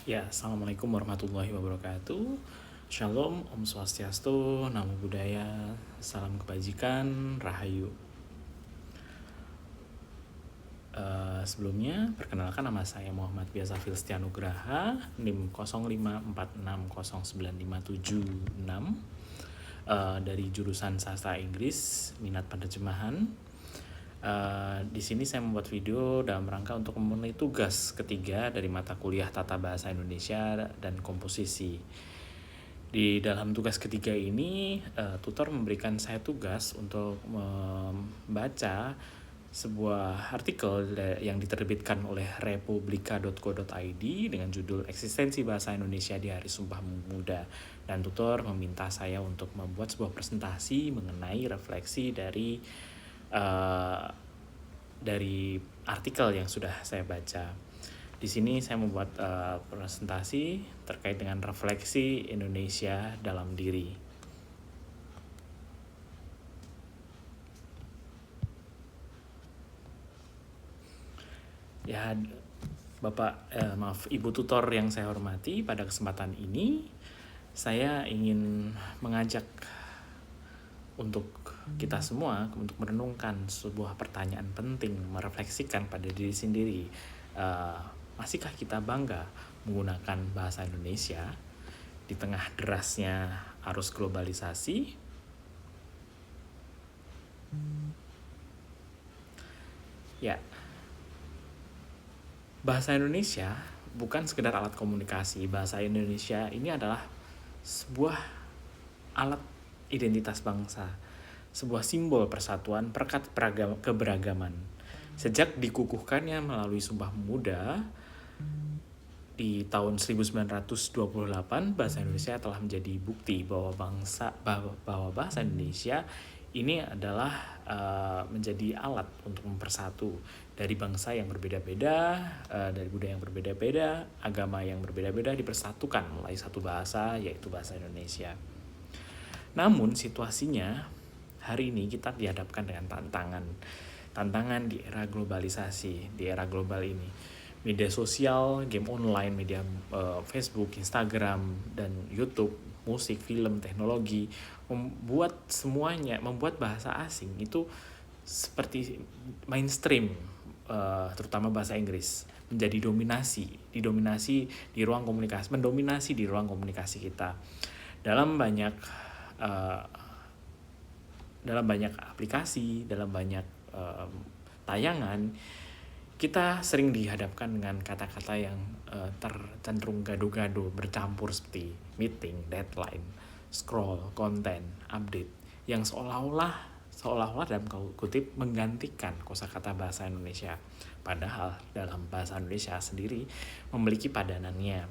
Ya, Assalamualaikum warahmatullahi wabarakatuh. Shalom, Om Swastiastu, Namo Buddhaya, Salam Kebajikan, Rahayu. Sebelumnya, perkenalkan nama saya Muhammad Biasa Filstianugraha, NIM 0546095756, dari jurusan Sastra Inggris, minat penerjemahan. Di sini saya membuat video dalam rangka untuk memenuhi tugas ketiga dari mata kuliah Tata Bahasa Indonesia dan Komposisi. Di dalam tugas ketiga ini, tutor memberikan saya tugas untuk membaca sebuah artikel yang diterbitkan oleh republika.co.id dengan judul Eksistensi Bahasa Indonesia di Hari Sumpah Pemuda. Dan tutor meminta saya untuk membuat sebuah presentasi mengenai refleksi dari artikel yang sudah saya baca. Di sini saya membuat presentasi terkait dengan refleksi Indonesia dalam diri. Ya, Ibu tutor yang saya hormati, pada kesempatan ini saya ingin mengajak untuk kita semua untuk merenungkan sebuah pertanyaan penting, merefleksikan pada diri sendiri. Masihkah kita bangga menggunakan bahasa Indonesia di tengah derasnya arus globalisasi? Ya, bahasa Indonesia bukan sekedar alat komunikasi. Bahasa Indonesia ini adalah sebuah alat identitas bangsa, sebuah simbol persatuan, perekat keberagaman. Sejak dikukuhkannya melalui Sumpah Pemuda di tahun 1928, bahasa Indonesia telah menjadi bukti bahwa bahasa Indonesia ini adalah menjadi alat untuk mempersatu dari bangsa yang berbeda-beda, dari budaya yang berbeda-beda, agama yang berbeda-beda dipersatukan melalui satu bahasa, yaitu bahasa Indonesia. Namun situasinya hari ini kita dihadapkan dengan tantangan di era globalisasi, di era global ini. Media sosial, game online, media Facebook, Instagram, dan YouTube, musik, film, teknologi membuat bahasa asing itu seperti mainstream, terutama bahasa Inggris, menjadi mendominasi di ruang komunikasi kita dalam banyak aplikasi, dalam banyak tayangan. Kita sering dihadapkan dengan kata-kata yang tercenderung gado-gado, bercampur seperti meeting, deadline, scroll, konten, update, yang seolah-olah dalam kutip menggantikan kosakata bahasa Indonesia. Padahal dalam bahasa Indonesia sendiri memiliki padanannya.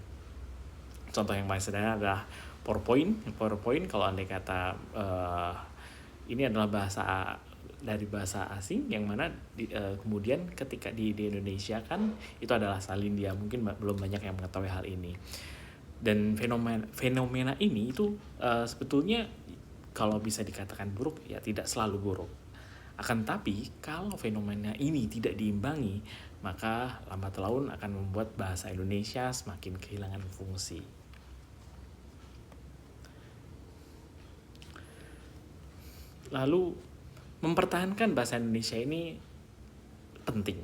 Contoh yang paling sederhana adalah PowerPoint kalau andai kata ini adalah dari bahasa asing yang mana kemudian ketika di Indonesia kan itu adalah Salindia. Mungkin belum banyak yang mengetahui hal ini. Dan fenomena ini itu sebetulnya kalau bisa dikatakan buruk, ya tidak selalu buruk. Akan tapi kalau fenomena ini tidak diimbangi, maka lambat laun akan membuat bahasa Indonesia semakin kehilangan fungsi. Lalu mempertahankan bahasa Indonesia ini penting.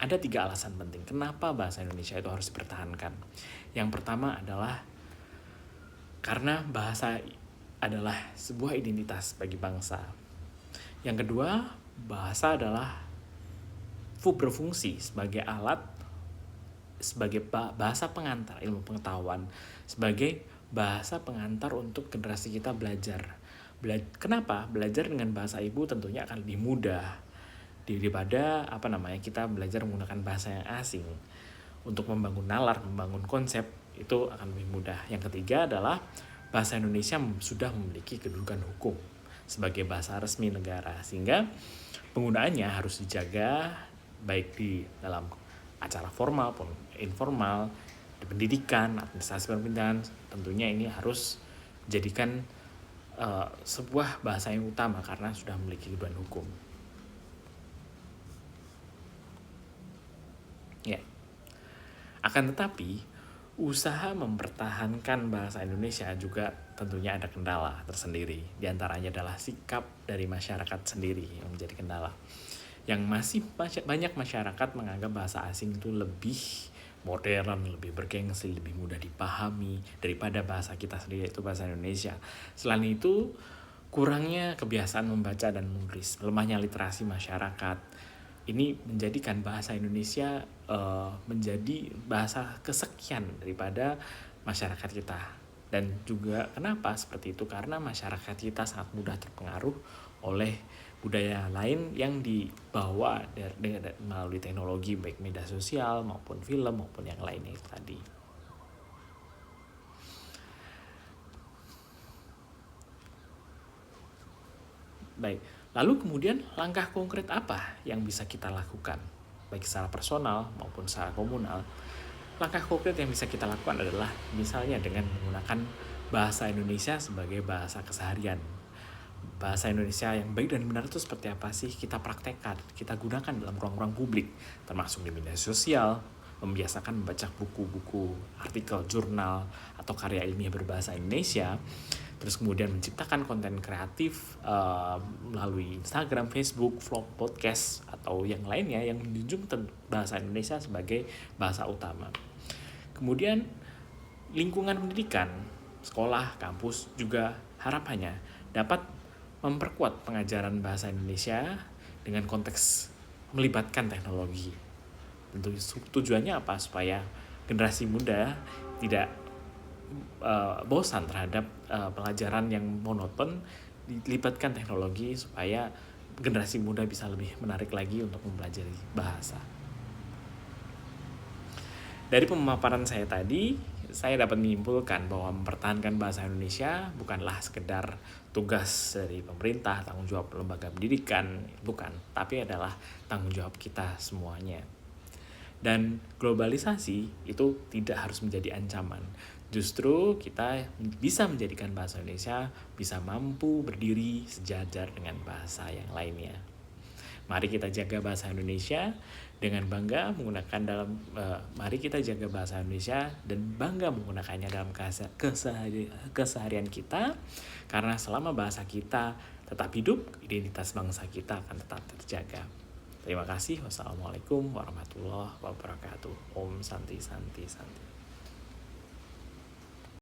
Ada 3 alasan penting kenapa bahasa Indonesia itu harus dipertahankan. Yang pertama adalah karena bahasa adalah sebuah identitas bagi bangsa. Yang kedua, bahasa adalah berfungsi sebagai alat, sebagai bahasa pengantar ilmu pengetahuan, sebagai bahasa pengantar untuk generasi kita belajar. Kenapa? Belajar dengan bahasa ibu tentunya akan lebih mudah daripada kita belajar menggunakan bahasa yang asing. Untuk membangun nalar, membangun konsep itu akan lebih mudah. Yang ketiga adalah bahasa Indonesia sudah memiliki kedudukan hukum sebagai bahasa resmi negara, sehingga penggunaannya harus dijaga baik di dalam acara formal maupun informal, di pendidikan, administrasi pemerintahan. Tentunya ini harus dijadikan sebuah bahasa yang utama karena sudah memiliki kedudukan hukum. Ya. Akan tetapi Usaha mempertahankan bahasa Indonesia juga tentunya ada kendala tersendiri. Di antaranya adalah sikap dari masyarakat sendiri yang menjadi kendala. Yang masih banyak masyarakat menganggap bahasa asing itu lebih modern, lebih bergengsi, lebih mudah dipahami daripada bahasa kita sendiri, yaitu bahasa Indonesia. Selain itu, kurangnya kebiasaan membaca dan menulis, lemahnya literasi masyarakat, ini menjadikan bahasa Indonesia menjadi bahasa kesekian daripada masyarakat kita. Dan juga kenapa seperti itu? Karena masyarakat kita sangat mudah terpengaruh oleh budaya lain yang dibawa melalui teknologi, baik media sosial maupun film maupun yang lainnya itu tadi. Baik, lalu kemudian langkah konkret apa yang bisa kita lakukan, baik secara personal maupun secara komunal? Langkah konkret yang bisa kita lakukan adalah misalnya dengan menggunakan bahasa Indonesia sebagai bahasa keseharian. Bahasa Indonesia yang baik dan benar itu seperti apa sih? Kita praktekkan, kita gunakan dalam ruang-ruang publik, termasuk di media sosial, membiasakan membaca buku-buku, artikel, jurnal, atau karya ilmiah berbahasa Indonesia. Terus kemudian menciptakan konten kreatif melalui Instagram, Facebook, vlog, podcast, atau yang lainnya yang menjunjung bahasa Indonesia sebagai bahasa utama. Kemudian lingkungan pendidikan, sekolah, kampus juga harapannya dapat memperkuat pengajaran bahasa Indonesia dengan konteks melibatkan teknologi. Tentu tujuannya apa? Supaya generasi muda tidak bosan terhadap pelajaran yang monoton, dilibatkan teknologi supaya generasi muda bisa lebih menarik lagi untuk mempelajari bahasa. Dari pemaparan saya tadi, saya dapat menyimpulkan bahwa mempertahankan bahasa Indonesia bukanlah sekedar tugas dari pemerintah, tanggung jawab lembaga pendidikan, bukan, tapi adalah tanggung jawab kita semuanya. Dan globalisasi itu tidak harus menjadi ancaman. Justru kita bisa menjadikan bahasa Indonesia bisa mampu berdiri sejajar dengan bahasa yang lainnya. Mari kita jaga bahasa Indonesia dengan bangga menggunakan mari kita jaga bahasa Indonesia dan bangga menggunakannya dalam keseharian kita, karena selama bahasa kita tetap hidup, identitas bangsa kita akan tetap terjaga. Terima kasih. Wassalamualaikum warahmatullahi wabarakatuh. Om Santi Santi Santi.